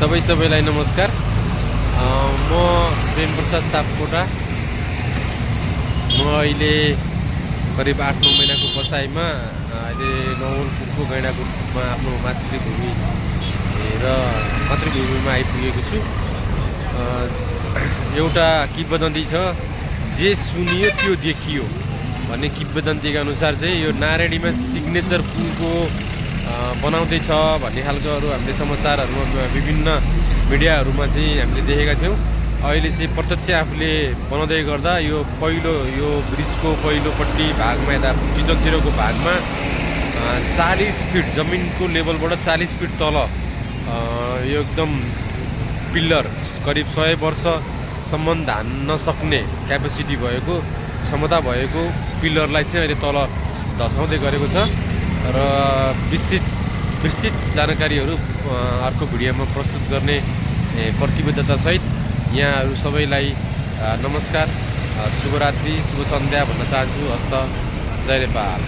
सबैलाई नमस्कार। म प्रेम प्रसाद सापकोटा। म अहिले करिब 8-9 महिनाको बसाइमा अहिले नवलपुरको गैँडाकोटमा आफ्नो मातृभूमिमा आइपुगेको छु। एउटा किंवदन्ती छ, जे सुनियो त्यो देखियो भन्ने किंवदन्तीका अनुसार चाहिँ यो नारायणीमा सिग्नेचर पुलको बनाउँदैछ भन्ने खालकोहरू हामीले समाचारहरूमा विभिन्न मिडियाहरूमा चाहिँ हामीले देखेका थियौँ। अहिले चाहिँ प्रत्यक्ष आफूले बनाउँदै गर्दा यो ब्रिजको पहिलोपट्टि भागमा यता चितवनतिरको भागमा 40 फिट जमिनको लेभलबाट 40 फिट तल यो एकदम पिल्लर करिब 100 वर्षसम्म धान्न सक्ने क्यापेसिटी भएको क्षमता भएको पिल्लरलाई चाहिँ अहिले तल धसाउँदै गरेको छ र विस्तृत जानकारीहरू अर्को भिडियोमा प्रस्तुत गर्ने प्रतिबद्धतासहित यहाँहरू सबैलाई नमस्कार, शुभरात्रि, शुभ सन्ध्या भन्न चाहन्छु। हस्त, जय नेपाल।